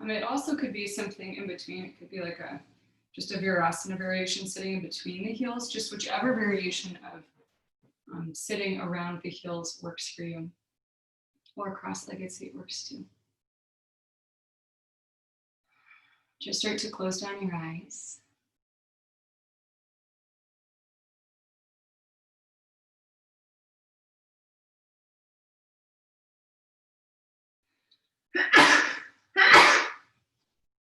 It also could be something in between. It could be like just a Virasana variation sitting in between the heels, just whichever variation of sitting around the heels works for you, or cross-legged seat works too. Just start to close down your eyes.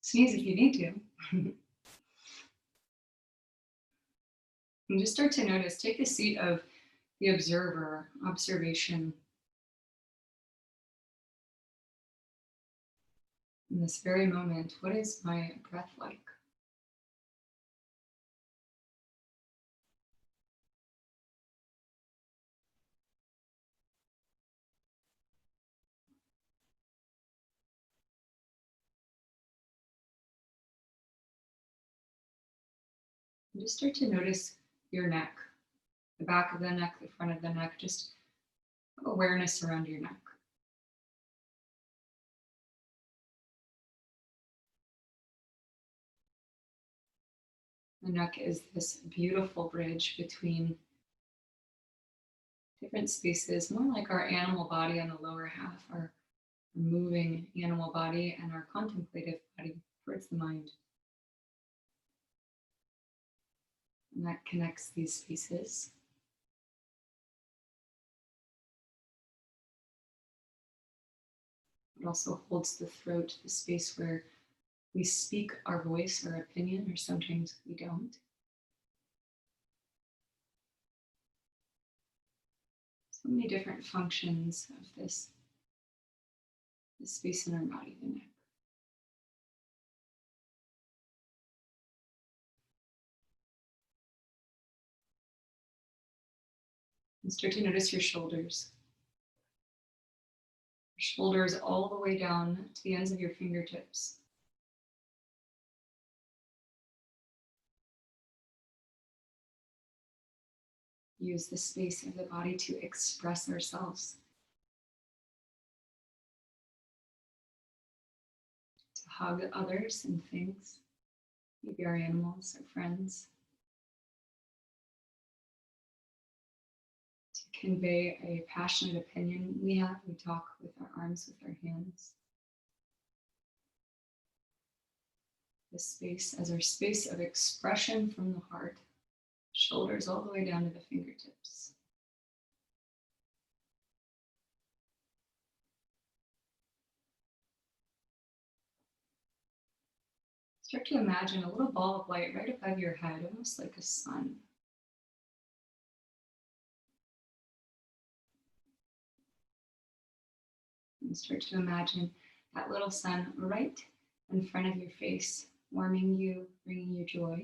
Sneeze if you need to. And just start to notice, take the seat of the observer, observation. In this very moment, what is my breath like? And just start to notice your neck, the back of the neck, the front of the neck, just awareness around your neck. The neck is this beautiful bridge between different spaces, more like our animal body on the lower half, our moving animal body, and our contemplative body towards the mind. And that connects these spaces. It also holds the throat, the space where we speak our voice, our opinion, or sometimes we don't. So many different functions of this space in our body, the neck. And start to notice your shoulders. Your shoulders all the way down to the ends of your fingertips. Use the space of the body to express ourselves, to hug others and things, maybe our animals, our friends, to convey a passionate opinion we have. We talk with our arms, with our hands. This space as our space of expression from the heart, shoulders all the way down to the fingertips. Start to imagine a little ball of light right above your head, almost like a sun. And start to imagine that little sun right in front of your face, warming you, bringing you joy.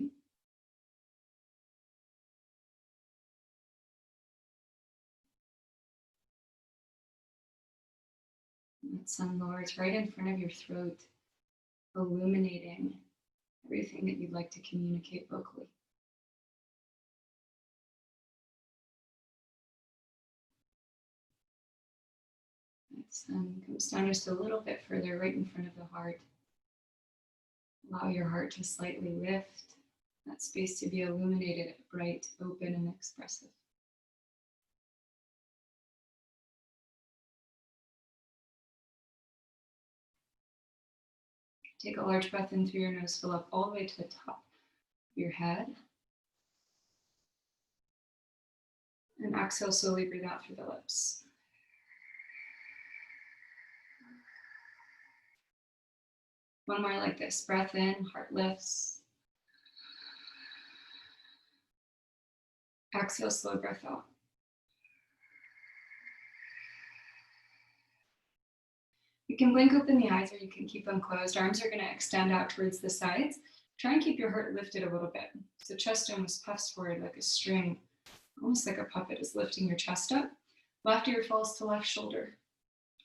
And that sun lowers right in front of your throat, illuminating everything that you'd like to communicate vocally. That sun comes down just a little bit further, right in front of the heart. Allow your heart to slightly lift, that space to be illuminated, bright, open, and expressive. Take a large breath in through your nose, fill up all the way to the top of your head. And exhale, slowly breathe out through the lips. One more like this. Breath in, heart lifts. Exhale, slow breath out. You can blink open the eyes or you can keep them closed. Arms are going to extend out towards the sides. Try and keep your heart lifted a little bit. So chest almost puffs forward like a string, almost like a puppet is lifting your chest up. Left ear falls to left shoulder.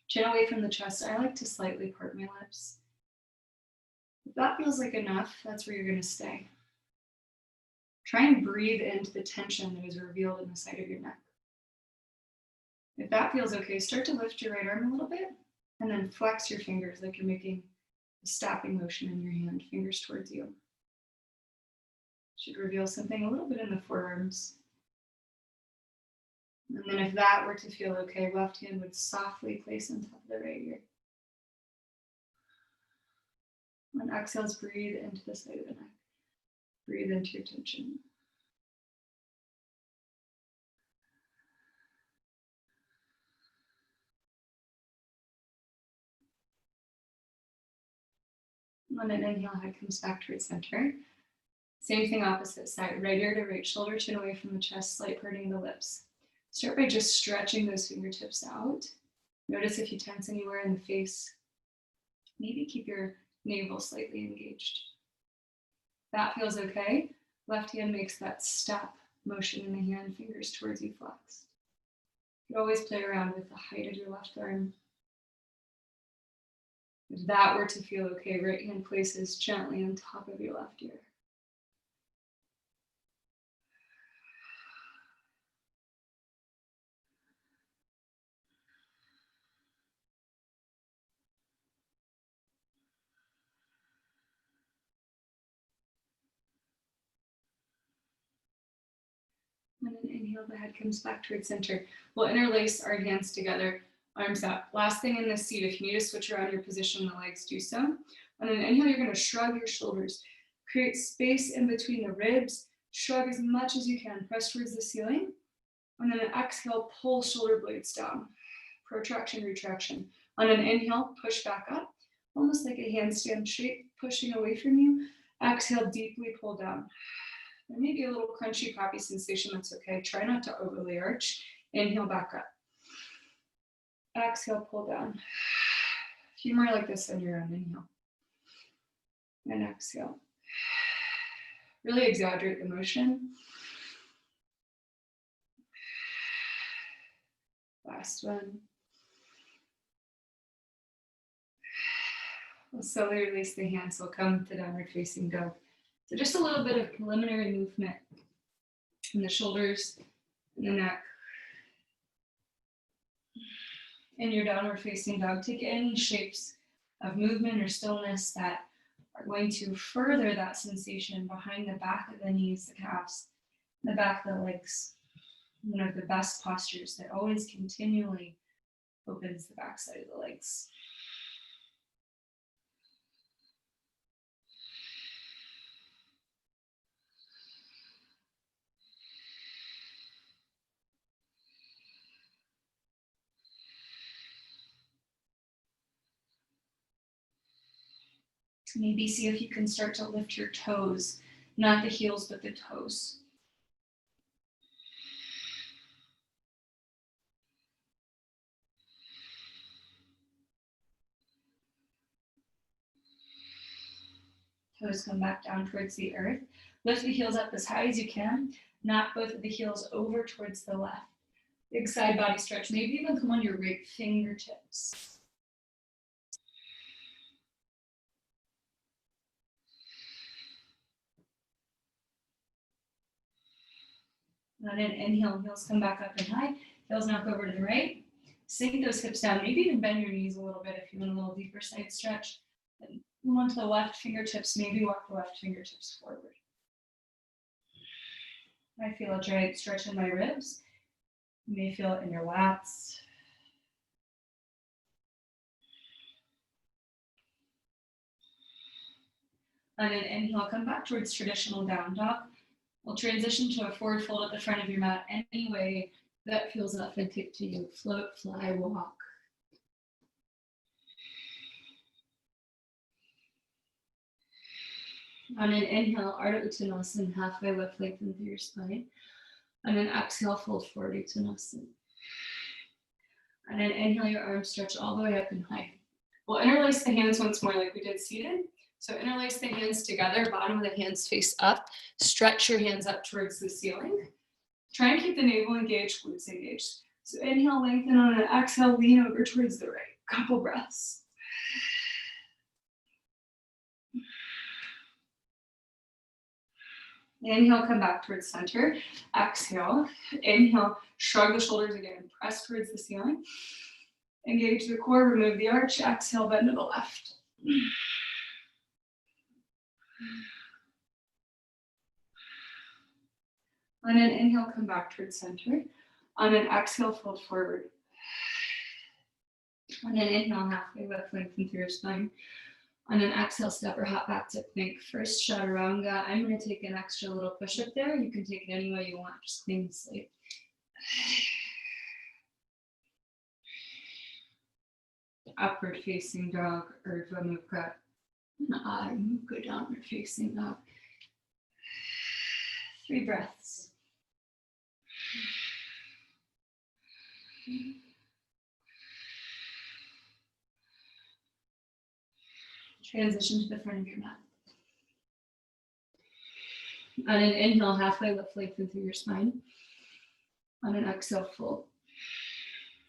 Chin away from the chest. I like to slightly part my lips. If that feels like enough, that's where you're going to stay. Try and breathe into the tension that is revealed in the side of your neck. If that feels okay, start to lift your right arm a little bit and then flex your fingers like you're making A snapping motion in your hand, fingers towards you. Should reveal something a little bit in the forearms. And then if that were to feel okay, left hand would softly place on top of the right ear. On exhales, breathe into the side of the neck. Breathe into your tension. On an inhale, head comes back towards center. Same thing, opposite side. Right ear to right shoulder, chin away from the chest, slight parting of the lips. Start by just stretching those fingertips out. Notice if you tense anywhere in the face. Maybe keep your navel slightly engaged. That feels okay. Left hand makes that step motion in the hand, fingers towards you flexed. You can always play around with the height of your left arm. If that were to feel okay, right hand places gently on top of your left ear. And then inhale, the head comes back towards center. We'll interlace our hands together, arms up. Last thing in this seat, if you need to switch around your position, the legs, do so. On an inhale, you're going to shrug your shoulders. Create space in between the ribs. Shrug as much as you can. Press towards the ceiling. And then an exhale, pull shoulder blades down. Protraction, retraction. On an inhale, push back up. Almost like a handstand shape, pushing away from you. Exhale, deeply pull down. There may be a little crunchy, poppy sensation, that's okay. Try not to overly arch. Inhale, back up. Exhale, pull down. A few more like this on your own. Inhale. And exhale. Really exaggerate the motion. Last one. We'll slowly release the hands. We'll come to downward facing dog. So just a little bit of preliminary movement in the shoulders and the neck. In your downward facing dog, take any shapes of movement or stillness that are going to further that sensation behind the back of the knees, the calves, the back of the legs. One of the best postures that always continually opens the backside of the legs. Maybe see if you can start to lift your toes, not the heels, but the toes. Toes come back down towards the earth. Lift the heels up as high as you can. Knock both of the heels over towards the left. Big side body stretch. Maybe even come on your right fingertips. On an inhale, heels come back up and high. Heels knock over to the right. Sink those hips down. Maybe even bend your knees a little bit if you want a little deeper side stretch. And move on to the left fingertips. Maybe walk the left fingertips forward. I feel a giant stretch in my ribs. You may feel it in your lats. On an inhale, come back towards traditional down dog. We'll transition to a forward fold at the front of your mat any way that feels authentic to you. Float, fly, walk. On an inhale, Ardha Uttanasana, halfway lift, lengthen through your spine. On an exhale, fold forward, Uttanasana. On an inhale, your arms stretch all the way up and high. We'll interlace the hands once more like we did seated. So interlace the hands together, bottom of the hands face up. Stretch your hands up towards the ceiling. Try and keep the navel engaged, glutes engaged. So inhale, lengthen. On an exhale, lean over towards the right. Couple breaths. Inhale, come back towards center. Exhale. Inhale, shrug the shoulders again. Press towards the ceiling. Engage the core, remove the arch. Exhale, bend to the left. On an inhale, come back towards center. On an exhale, fold forward. On an inhale, halfway lift, lengthen through your spine. On an exhale, step or hop back to plank. First chaturanga. I'm going to take an extra little push-up there. You can take it any way you want, just clean the slate. Upward facing dog, Urdhva Mukha. Adho Mukha, downward facing dog. 3 breaths. Transition to the front of your mat. On an inhale, halfway lift, lengthen through your spine. On an exhale, fold.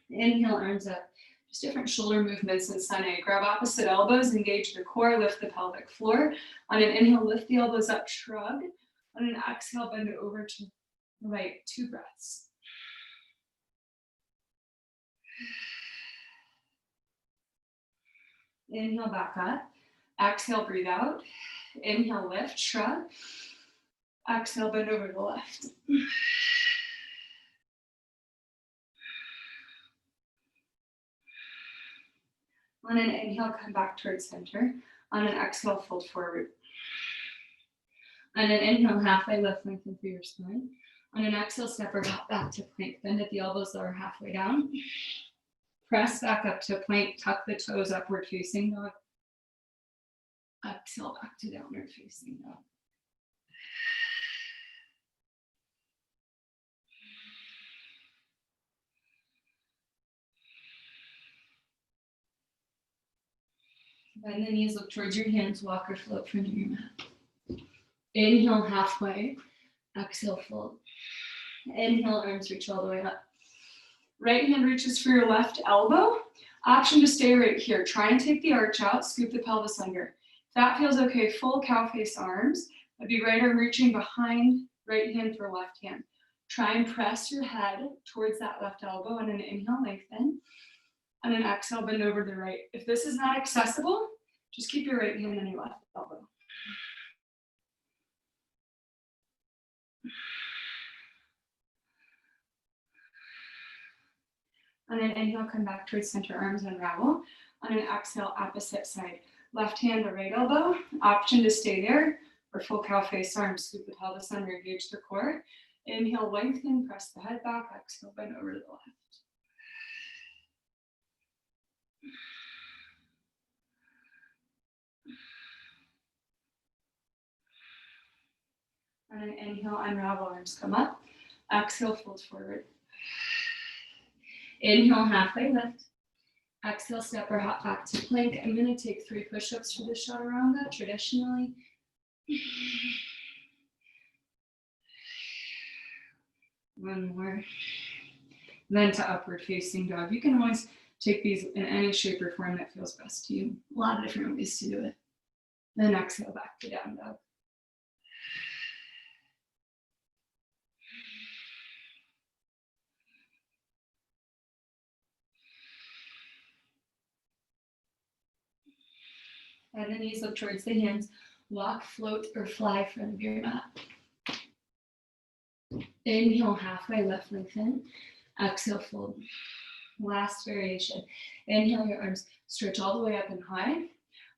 Inhale, arms up. Just different shoulder movements in Sane. Grab opposite elbows, engage the core, lift the pelvic floor. On an inhale, lift the elbows up, shrug. On an exhale, bend it over to the right. 2 breaths. Inhale, back up. Exhale, breathe out. Inhale, lift, shrug. Exhale, bend over to the left. On an inhale, come back towards center. On an exhale, fold forward. On an inhale, halfway lift, lengthen through your spine. On an exhale, step or hop back to plank. Bend at the elbows, lower halfway down. Press back up to plank, tuck the toes, upward facing dog. Exhale, back to downward facing dog. Bend the knees, look towards your hands, walk or float front of your mat. Inhale, halfway. Exhale, fold. Inhale, arms reach all the way up. Right hand reaches for your left elbow. Option to stay right here. Try and take the arch out, scoop the pelvis under. If that feels okay, full cow face arms. I'd be right arm reaching behind, right hand for left hand. Try and press your head towards that left elbow. On an inhale, lengthen. On an exhale, bend over to the right. If this is not accessible, just keep your right hand on your left elbow. On an inhale, come back towards center, arms unravel. On an exhale, opposite side. Left hand to right elbow. Option to stay there, or full cow face arms. Scoop the pelvis under, engage the core. Inhale, lengthen, press the head back. Exhale, bend over to the left. On an inhale, unravel, arms come up. Exhale, fold forward. Inhale, halfway lift. Exhale, step or hop back to plank. I'm going to take 3 push-ups for the chaturanga traditionally. One more. Then to upward facing dog. You can always take these in any shape or form that feels best to you. A lot of different ways to do it. Then exhale back to down dog. And the knees look towards the hands. Walk, float, or fly front of your mat. Inhale, halfway lift, lengthen. Exhale, fold. Last variation. Inhale, your arms stretch all the way up and high.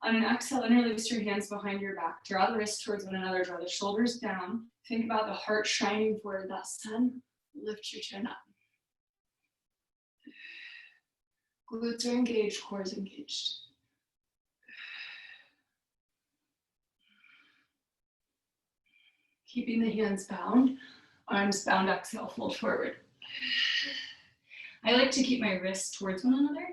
On an exhale, interlace your hands behind your back. Draw the wrists towards one another. Draw the shoulders down. Think about the heart shining forward. That sun. Lift your chin up. Glutes are engaged. Core is engaged. Keeping the hands bound. Arms bound, exhale, fold forward. I like to keep my wrists towards one another,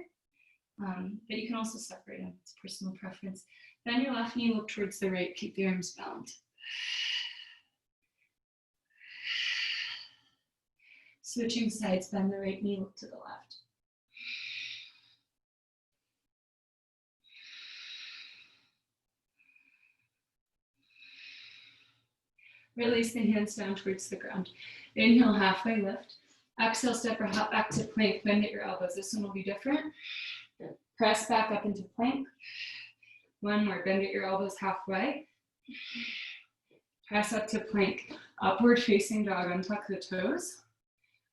but you can also separate them. It's personal preference. Bend your left knee, look towards the right, keep the arms bound. Switching sides, bend the right knee, look to the left. Release the hands down towards the ground. Inhale, halfway lift. Exhale, step or hop back to plank. Bend at your elbows. This one will be different. Press back up into plank. One more. Bend at your elbows halfway. Press up to plank. Upward facing dog, untuck the toes.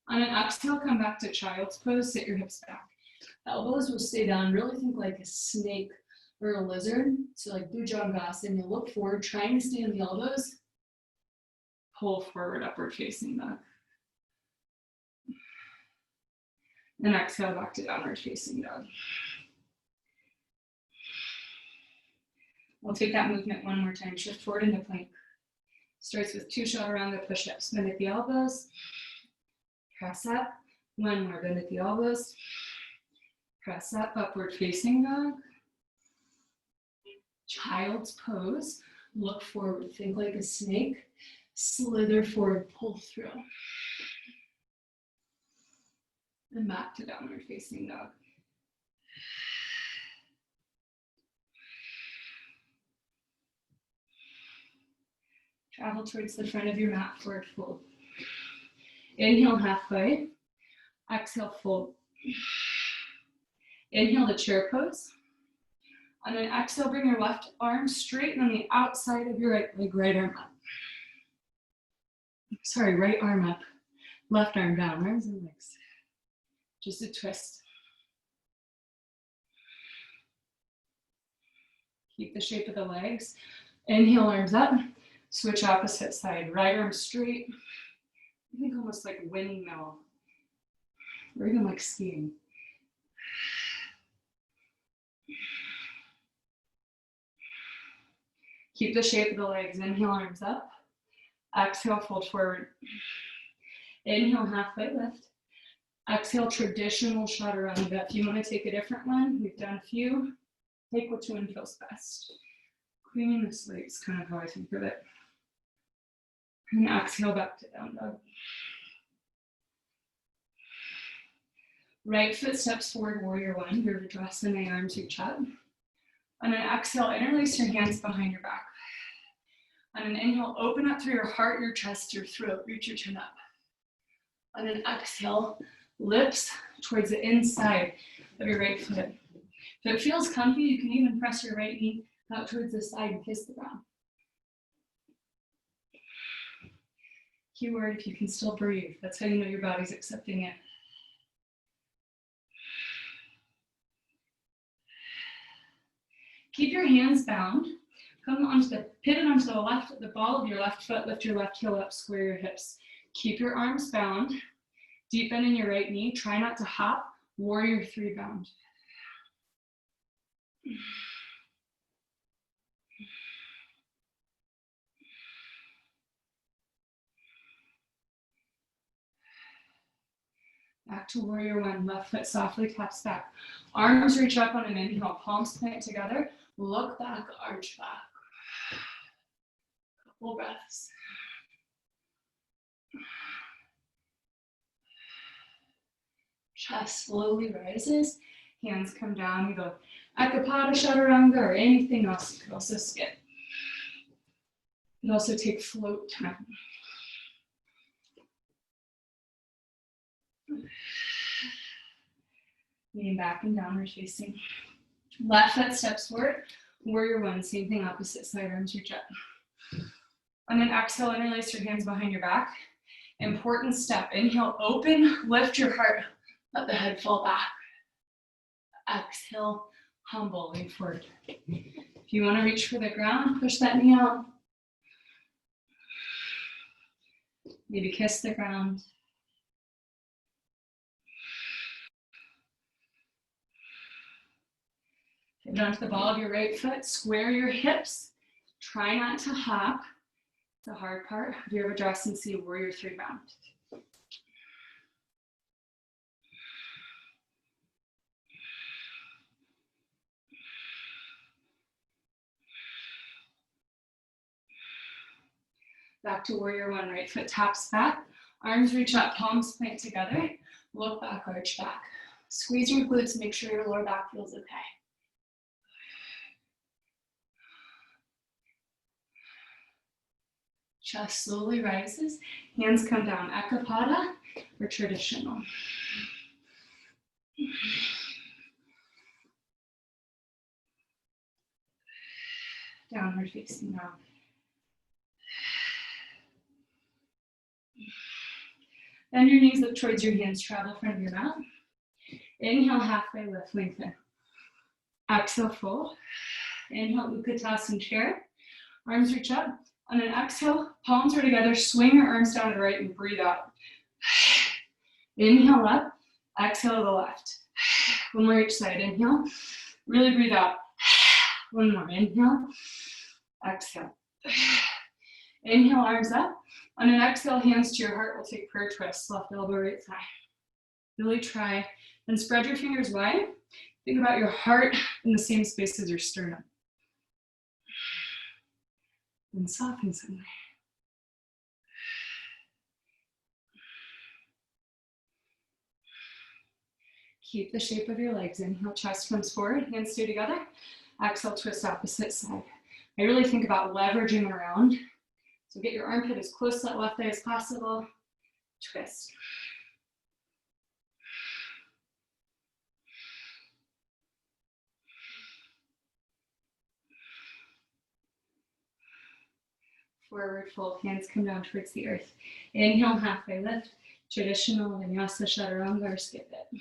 On an exhale, come back to child's pose, sit your hips back. Elbows will stay down, really think like a snake or a lizard. So like Bhujangasana, you look forward, trying to stay on the elbows. Pull forward, upward facing dog. And exhale back to downward facing dog. We'll take that movement one more time. Shift forward into plank. Starts with 2 chaturanga push-ups. Bend at the elbows. Press up. One more. Bend at the elbows. Press up. Upward facing dog. Child's pose. Look forward. Think like a snake. Slither forward. Pull through. And back to downward facing dog. Travel towards the front of your mat, forward fold. Inhale, halfway. Exhale, fold. Inhale to chair pose. On an exhale, bring your left arm straight on the outside of your right leg, right arm up. Sorry, right arm up, left arm down, arms and legs. Just a twist. Keep the shape of the legs. Inhale, arms up. Switch opposite side. Right arm straight. I think almost like windmill. Or even like skiing. Keep the shape of the legs. Inhale, arms up. Exhale, fold forward. Inhale, halfway lift. Exhale, traditional chaturanga. If you want to take a different one, we've done a few. Take which one feels best. Cleaning the slate is kind of how I think of it. And exhale back to down dog. Right foot steps forward, warrior one. Virabhadrasana, arms reach up. On an exhale, interlace your hands behind your back. On an inhale, open up through your heart, your chest, your throat. Reach your chin up. On an exhale, lips towards the inside of your right foot. If it feels comfy, you can even press your right knee out towards the side and kiss the ground. Keyword, if you can still breathe. That's how you know your body's accepting it. Keep your hands bound. Come onto the pivot onto the left, the ball of your left foot. Lift your left heel up, square your hips. Keep your arms bound. Deep bend in your right knee. Try not to hop. Warrior three bound. Back to warrior one. Left foot softly taps back. Arms reach up on an inhale. Palms plant together. Look back, arch back. Couple breaths. Chest slowly rises. Hands come down. You go Ekapada Chaturanga or anything else. You could also skip. You could also take float time. Lean back and downward facing. Left foot steps forward. Warrior one, same thing, opposite side, arms reach up. On an exhale, interlace your hands behind your back. Important step. Inhale, open, lift your heart. Let the head fall back. Exhale, humble, lean forward. If you want to reach for the ground, push that knee out. Maybe kiss the ground. Pivot onto the ball of your right foot. Square your hips. Try not to hop. The hard part. Virabhadrasana, warrior three bound. Back to warrior one, right foot taps back. Arms reach up, palms plant together. Look back, arch back. Squeeze your glutes, make sure your lower back feels okay. Chest slowly rises, hands come down. Ekapada or traditional. Downward facing dog. Bend your knees, look towards your hands, travel in front of your mat. Inhale, halfway lift, lengthen. Exhale, fold. Inhale, Utkatasana chair. Arms reach up. On an exhale, palms are together, swing your arms down to the right and breathe out. Inhale up, exhale to the left. One more each side, inhale. Really breathe out. One more, inhale, exhale. Inhale, arms up. On an exhale, hands to your heart. We'll take prayer twists, left elbow, right thigh. Really try and spread your fingers wide. Think about your heart in the same space as your sternum. And soften somewhere. Keep the shape of your legs. Inhale, chest comes forward, hands stay together. Exhale, twist opposite side. I really think about leveraging around. So get your armpit as close to that left thigh as possible. Twist. Forward fold, hands come down towards the earth. Inhale, halfway lift. Traditional Vinyasa Chaturanga, or skip it.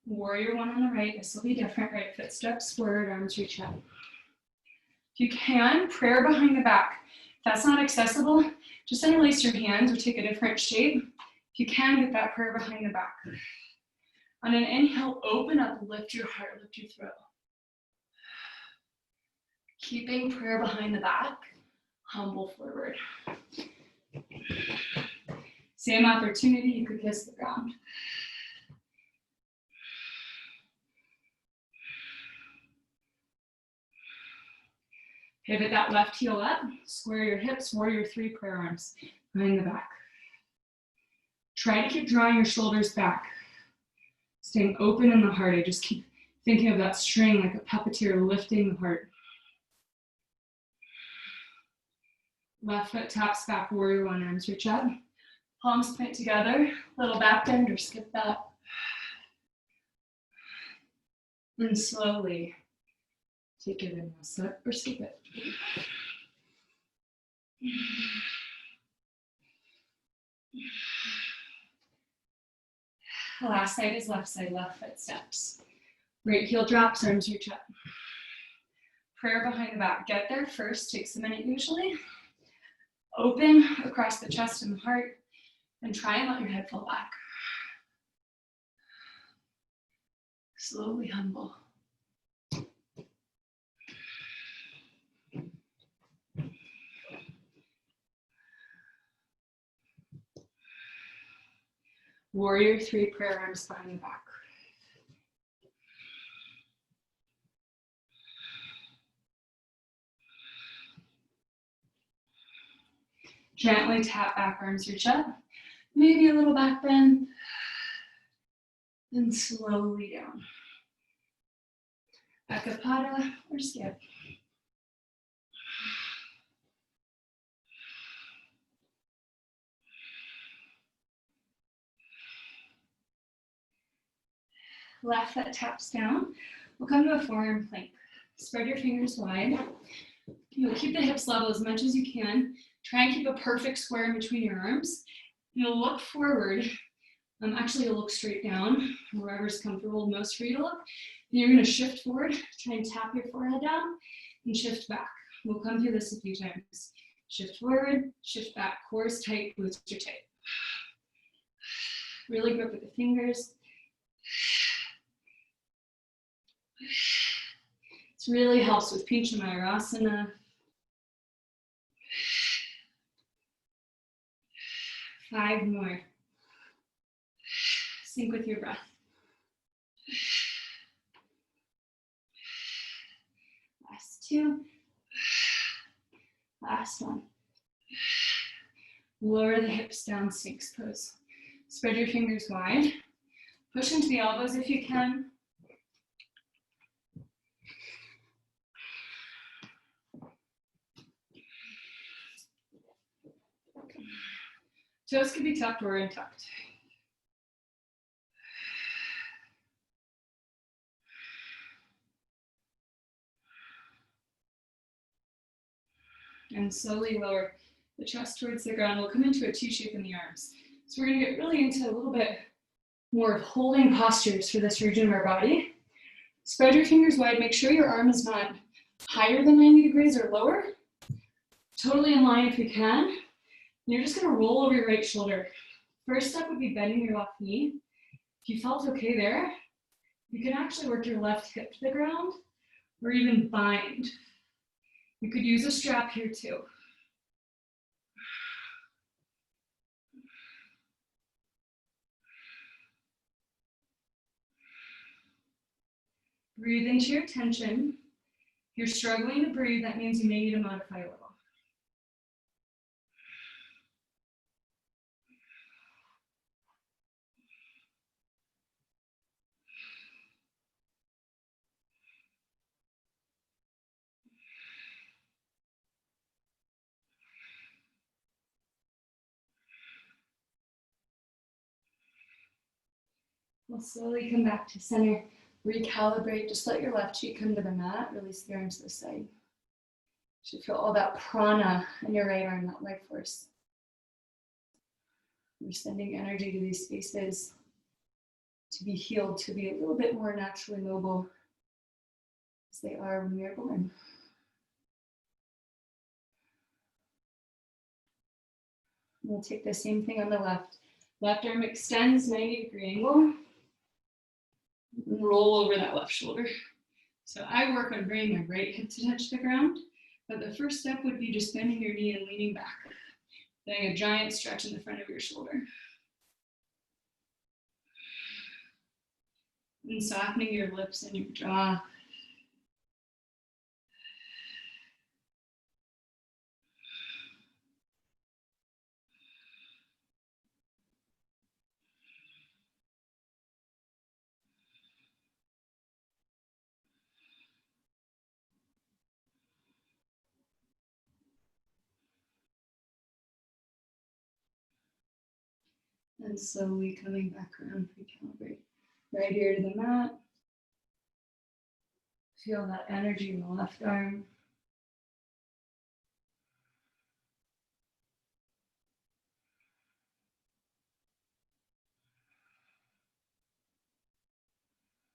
Warrior one on the right. This will be different. Right foot steps forward, arms reach up. If you can, prayer behind the back. If that's not accessible, just interlace your hands or take a different shape. If you can, get that prayer behind the back. On an inhale, open up, lift your heart, lift your throat. Keeping prayer behind the back, humble forward. Same opportunity, you could kiss the ground. Pivot that left heel up, square your hips, warrior three, prayer arms behind the back. Try to keep drawing your shoulders back, staying open in the heart. I just keep thinking of that string like a puppeteer lifting the heart. Left foot taps back, warrior one, arms reach up. Palms point together, little back bend or skip that. And slowly take your vinyasa or skip it. Last side is left side, left foot steps. Right heel drops, arms reach up. Prayer behind the back. Get there first, takes a minute usually. Open across the chest and the heart, and try and let your head fall back. Slowly humble. Warrior three, prayer arms behind the back. Gently tap back, arms reach up. Maybe a little back bend. And slowly down. Ekapada or skip. Left foot taps down. We'll come to a forearm plank. Spread your fingers wide. You'll keep the hips level as much as you can. Try and keep a perfect square in between your arms. You'll look forward. Actually, you'll look straight down, wherever's comfortable most for you to look. And you're going to shift forward. Try and tap your forehead down and shift back. We'll come through this a few times. Shift forward, shift back. Core is tight, glutes are tight. Really grip with the fingers. This really helps with Pincha Mayurasana. 5 more. Sync with your breath. Last 2. Last 1. Lower the hips down, Sphinx pose. Spread your fingers wide. Push into the elbows if you can. Toes can be tucked or untucked. And slowly lower the chest towards the ground. We'll come into a T shape in the arms. So we're gonna get really into a little bit more of holding postures for this region of our body. Spread your fingers wide. Make sure your arm is not higher than 90 degrees or lower. Totally in line if you can. And you're just gonna roll over your right shoulder. First step would be bending your left knee. If you felt okay there, you can actually work your left hip to the ground or even bind. You could use a strap here too. Breathe into your tension. If you're struggling to breathe, that means you may need to modify a little. We'll slowly come back to center. Recalibrate. Just let your left cheek come to the mat. Release the arms to the side. You should feel all that prana in your right arm, that life force. We're sending energy to these spaces to be healed, to be a little bit more naturally mobile as they are when we are born. We'll take the same thing on the left. Left arm extends 90-degree angle. Roll over that left shoulder. So I work on bringing my right hip to touch the ground, but the first step would be just bending your knee and leaning back. Getting a giant stretch in the front of your shoulder. And softening your lips and your jaw. And slowly coming back around, recalibrate. Right here to the mat. Feel that energy in the left arm.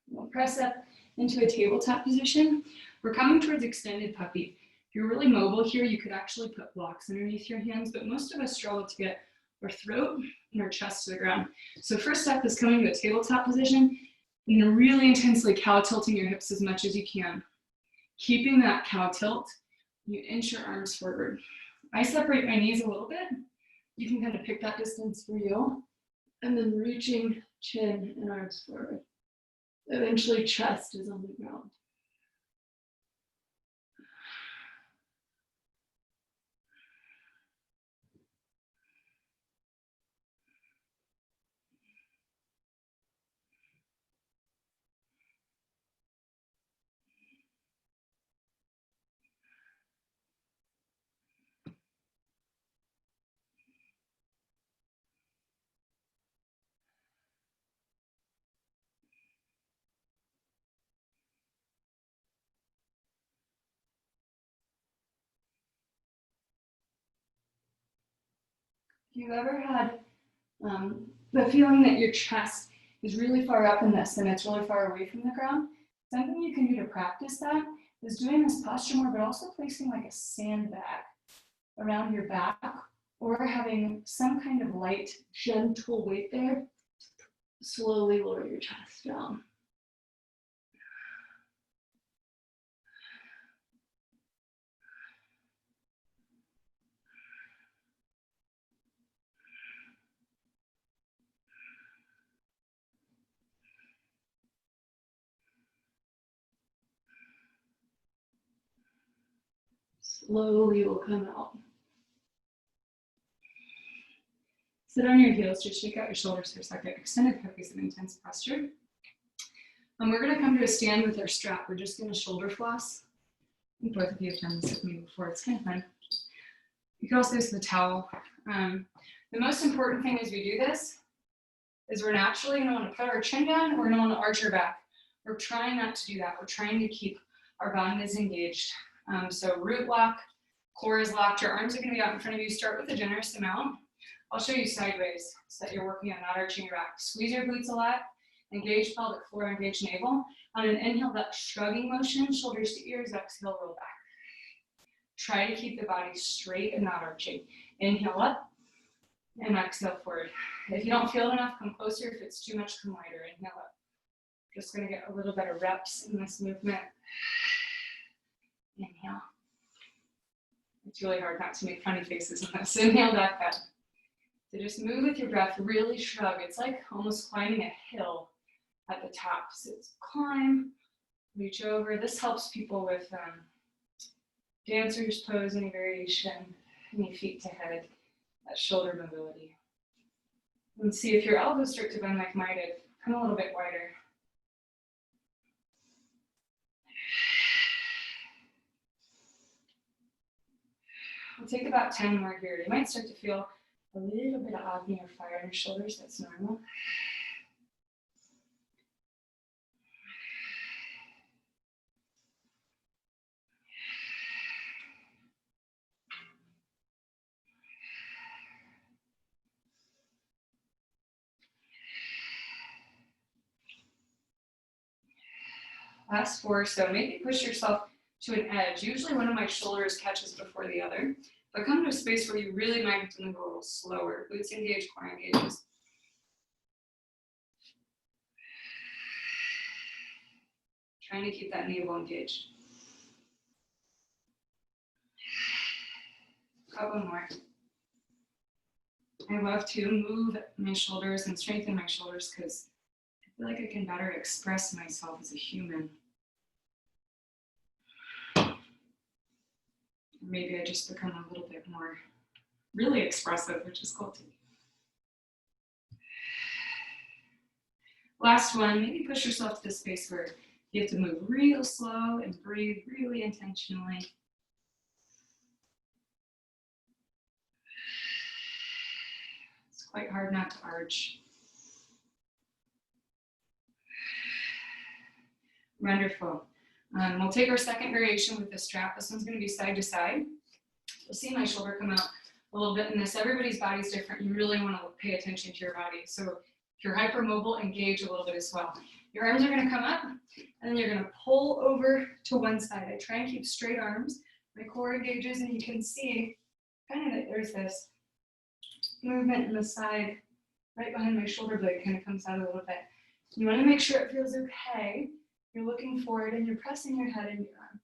We'll press up into a tabletop position. We're coming towards extended puppy. If you're really mobile here, you could actually put blocks underneath your hands, but most of us struggle to get our throat and our chest to the ground. So first step is coming to a tabletop position, and you're really intensely cow tilting your hips as much as you can. Keeping that cow tilt, you inch your arms forward. I separate my knees a little bit. You can kind of pick that distance for you, and then reaching chin and arms forward. Eventually chest is on the ground. If you've ever had the feeling that your chest is really far up in this and it's really far away from the ground, something you can do to practice that is doing this posture more, but also placing like a sandbag around your back or having some kind of light, gentle weight there. Slowly lower your chest down. Slowly will come out. Sit on your heels, just shake out your shoulders for a second. Extended puppy is an intense posture. And we're gonna come to a stand with our strap. We're just gonna shoulder floss. I think both of you have done this with me before, it's kind of fun. You can also use the towel. The most important thing as we do this is we're naturally gonna wanna put our chin down, we're gonna wanna arch our back. We're trying not to do that. We're trying to keep our bandhas engaged. So root walk, Core is locked, your arms are gonna be out in front of you. Start with a generous amount. I'll show you sideways so that you're working on not arching your back. Squeeze your glutes a lot, engage pelvic floor, engage navel. On an inhale, that shrugging motion, shoulders to ears, exhale, roll back. Try to keep the body straight and not arching. Inhale up and exhale forward. If you don't feel it enough, come closer. If it's too much, come wider. Inhale up. Just gonna get a little better reps in this movement. Inhale. It's really hard not to make funny faces in this. Inhale back up. So just move with your breath, really shrug. It's like almost climbing a hill at the top. So it's climb, reach over. This helps people with dancer's pose, any variation, any feet to head, that shoulder mobility. And see if your elbows start to bend like mine did. Come a little bit wider. We'll take about 10 more here. You might start to feel a little bit of Agni or fire in your shoulders. That's normal. Last 4, so maybe push yourself to an edge. Usually one of my shoulders catches before the other, but come to a space where you really might have to move a little slower. Glutes engage, core engages. Trying to keep that navel engaged. Couple more. I love to move my shoulders and strengthen my shoulders because I feel like I can better express myself as a human. Maybe I just become a little bit more really expressive, which is cool too. Last one, maybe push yourself to the space where you have to move real slow and breathe really intentionally. It's quite hard not to arch. Wonderful. We'll take our second variation with the strap. This one's going to be side to side. You'll see my shoulder come out a little bit in this. Everybody's body's different. You really want to pay attention to your body. So if you're hypermobile, engage a little bit as well. Your arms are going to come up, and then you're going to pull over to one side. I try and keep straight arms. My core engages, and you can see kind of that there's this movement in the side right behind my shoulder blade, kind of comes out a little bit. You want to make sure it feels okay. You're looking forward and you're pressing your head into your arm.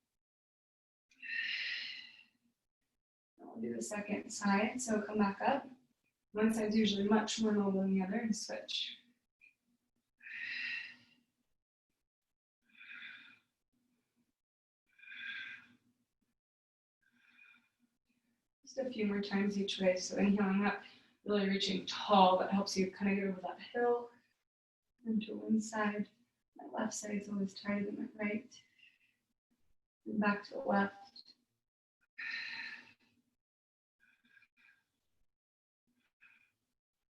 I'll do the second side, so come back up. One side's usually much more mobile than the other, and switch. Just a few more times each way. So inhaling up, really reaching tall. That helps you kind of get over that hill into one side. My left side is always tighter than my right. And back to the left.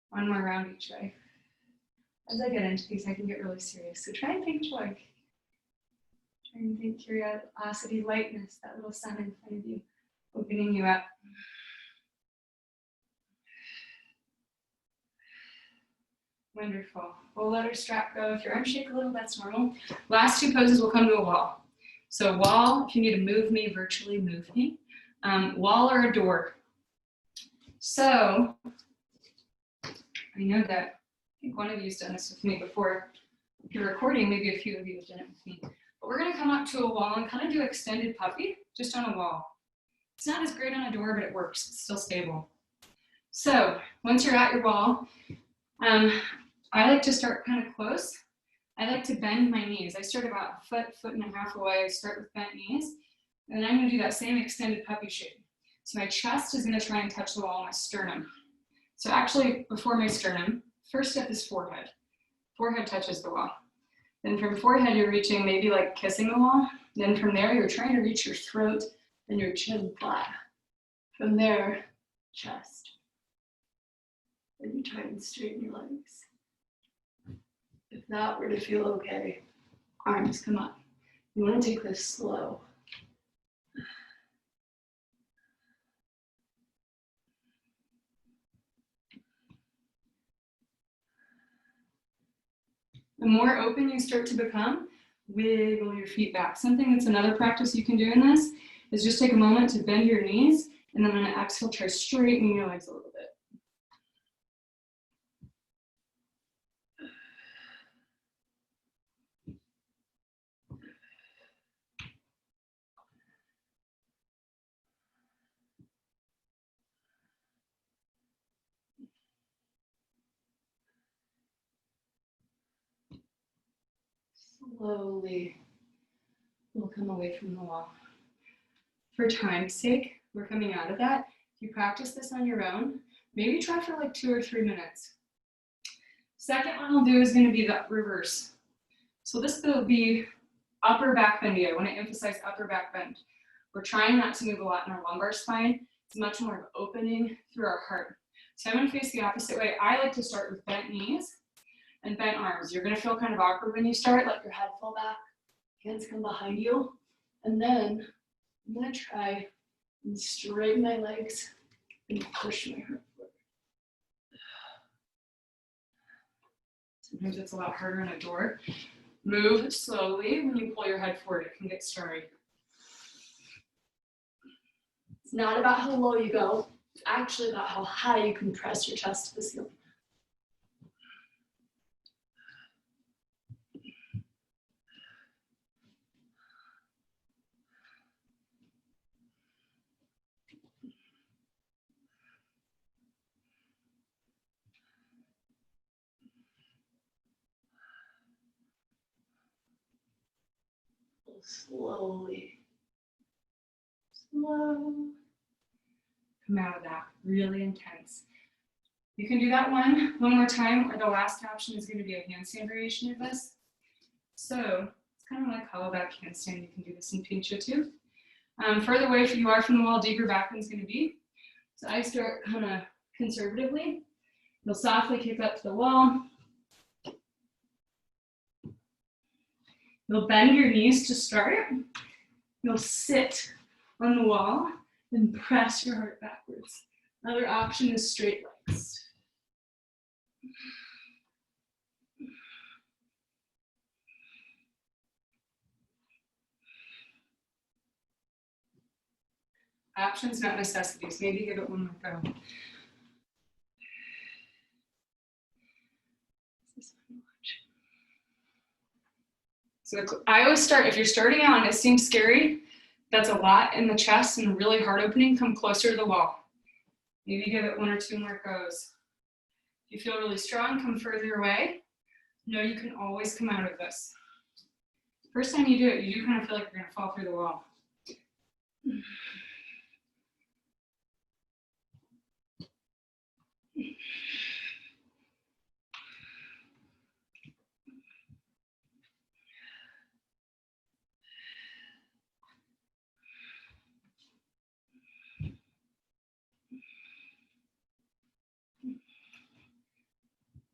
One more round each way. As I get into these, I can get really serious. So try and think joy. Try and think curiosity, lightness, that little sun in front of you, opening you up. Wonderful. We'll let our strap go. If your arms shake a little, that's normal. Last 2 poses will come to a wall. So wall, if you need to move me, virtually move me. Wall or a door. So I know that I think one of you's done this with me before. If you're recording, maybe a few of you have done it with me. But we're going to come up to a wall and kind of do extended puppy just on a wall. It's not as great on a door, but it works. It's still stable. So once you're at your wall, I like to start kind of close. I like to bend my knees. I start about a foot and a half away. I start with bent knees. And then I'm going to do that same extended puppy shape. So my chest is going to try and touch the wall, my sternum. So actually, before my sternum, first step is forehead. Forehead touches the wall. Then from forehead, you're reaching maybe like kissing the wall. Then from there, you're trying to reach your throat and your chin flat. From there, chest. And you try and straighten your legs. If that were to feel okay, arms come up. You want to take this slow. The more open you start to become, wiggle your feet back. Something that's another practice you can do in this is just take a moment to bend your knees, and then on an exhale, try straightening your legs a little bit. Slowly, we'll come away from the wall. For time's sake, we're coming out of that. If you practice this on your own, maybe try for like 2 or 3 minutes. Second one I'll do is going to be the reverse. So this will be upper back bend. I want to emphasize upper back bend. We're trying not to move a lot in our lumbar spine. It's much more of opening through our heart. So I'm going to face the opposite way. I like to start with bent knees and bent arms. You're going to feel kind of awkward when you start. Let your head fall back, hands come behind you, and then I'm going to try and straighten my legs and push my heart forward. Sometimes it's a lot harder in a door. Move slowly. When you pull your head forward, it can get starry. It's not about how low you go. It's actually about how high you can press your chest to the ceiling. Slowly. Slow. Come out of that. Really intense. You can do that one more time, or the last option is going to be a handstand variation of this. So it's kind of like hollow back handstand. You can do this in pincha too. Further away you are from the wall, deeper back bend is going to be. So I start kind of conservatively. You'll softly kick up to the wall. You'll bend your knees to start. You'll sit on the wall and press your heart backwards. Another option is straight legs. Options, not necessities. Maybe give it one more go. So I always start, if you're starting out and it seems scary, that's a lot in the chest and really hard opening, come closer to the wall. Maybe give it 1 or 2 more goes. If you feel really strong, come further away. Know you can always come out of this. First time you do it, you do kind of feel like you're going to fall through the wall.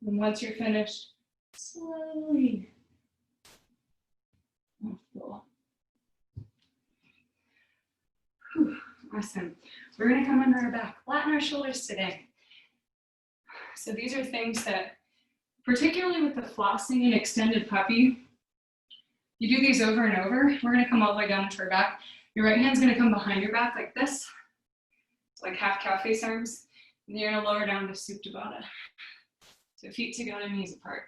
And once you're finished, slowly off the wall. Awesome. We're going to come under our back, flatten our shoulders today. So these are things that, particularly with the flossing and extended puppy, you do these over and over. We're going to come all the way down to our back. Your right hand's going to come behind your back like this, like half cow face arms. And you're going to lower down to Supta Baddha. So feet together, knees apart.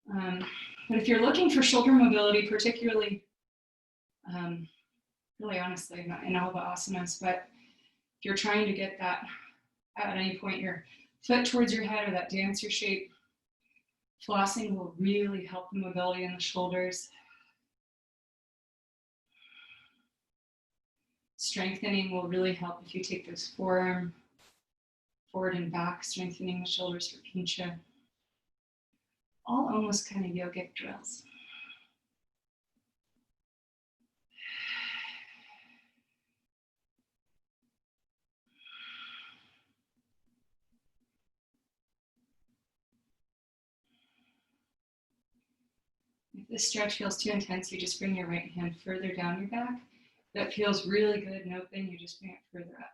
But if you're looking for shoulder mobility, particularly, really honestly, not in all the asanas, but if you're trying to get that at any point, your foot towards your head or that dancer shape, flossing will really help the mobility in the shoulders. Strengthening will really help if you take those forearm forward and back, strengthening the shoulders for pincha. All almost kind of yogic drills. If this stretch feels too intense, you just bring your right hand further down your back. If that feels really good and open, you just bring it further up.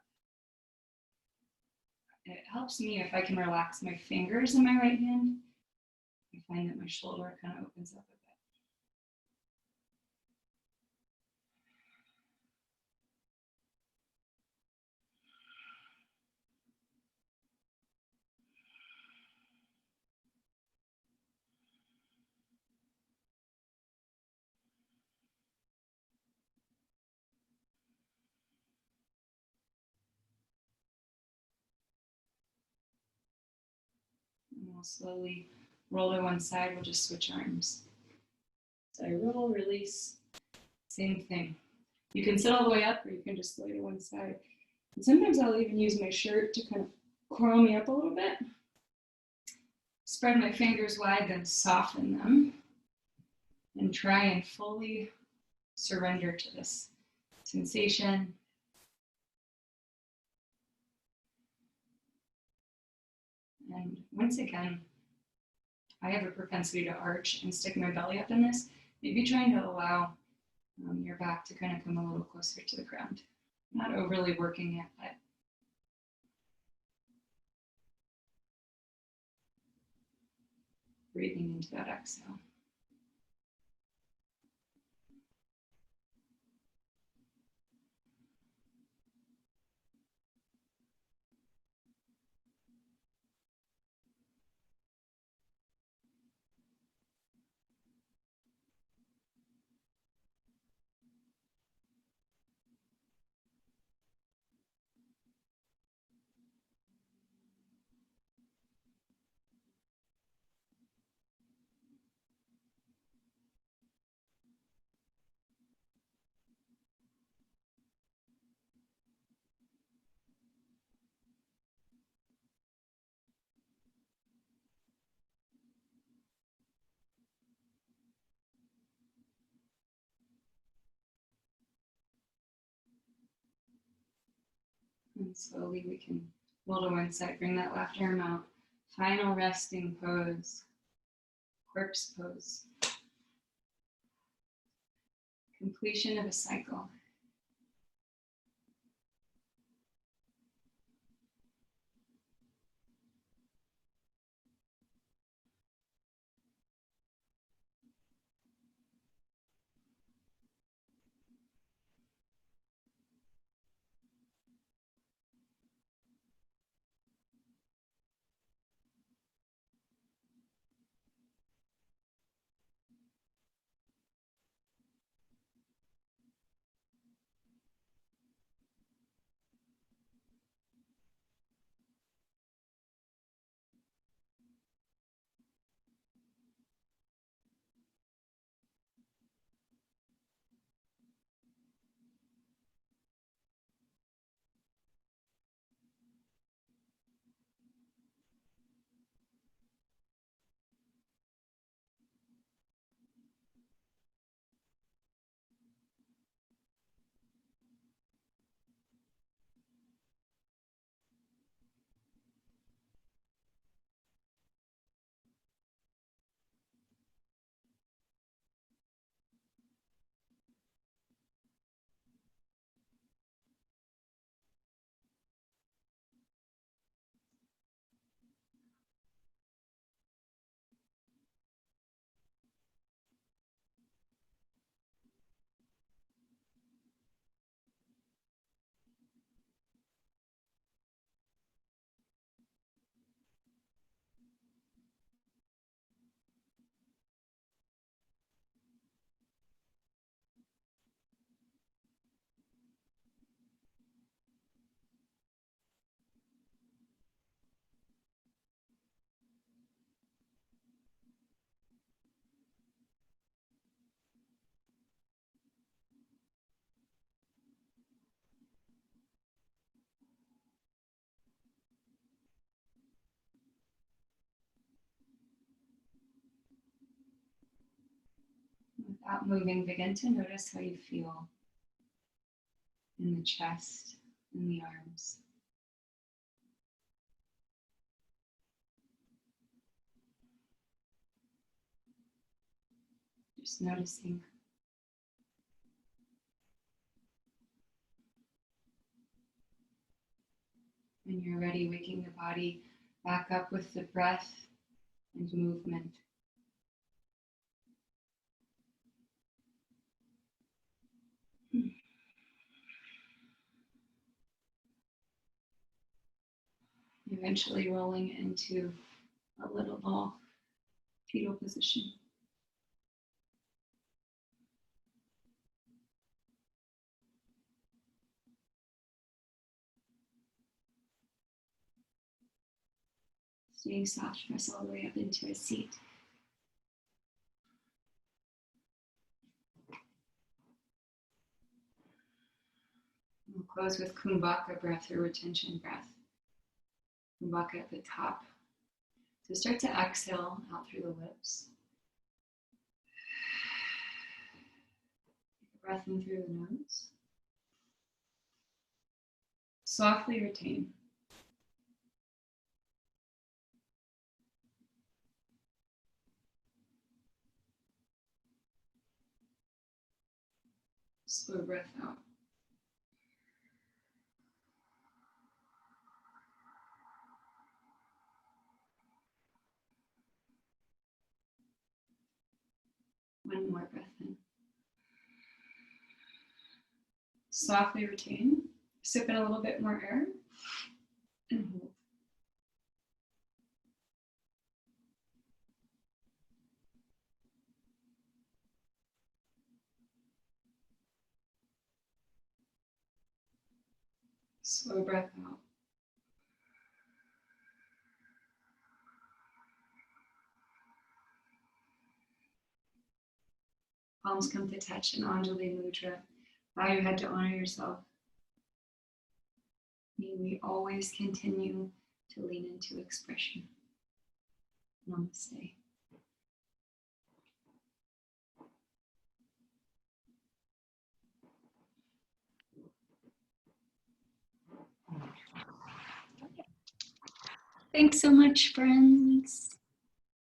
It helps me if I can relax my fingers in my right hand I find that my shoulder kind of opens up a bit. And we'll slowly roll to one side. We'll just switch arms. So I roll, release, same thing. You can sit all the way up or you can just lay to one side. And sometimes I'll even use my shirt to kind of curl me up a little bit. Spread my fingers wide, then soften them. And try and fully surrender to this sensation. And once again, I have a propensity to arch and stick my belly up in this. Maybe trying to allow your back to kind of come a little closer to the ground. Not overly working it, but breathing into that exhale. And slowly we can roll to one side, bring that left arm out. Final resting pose, corpse pose. Completion of a cycle. Without moving, begin to notice how you feel in the chest, in the arms. Just noticing. When you're ready, waking the body back up with the breath and movement. eventually rolling into a little ball fetal position. Staying soft, press all the way up into a seat. We'll close with Kumbhaka breath or retention breath. Kumbhaka at the top. So start to exhale out through the lips. Take a breath in through the nose. Softly retain. Slow breath out. One more breath in. Softly retain. Sip in a little bit more air and hold. Slow breath out. Palms come to touch in Anjali Mudra. Bow your head to honor yourself. May we always continue to lean into expression. Namaste. Thanks so much, friends.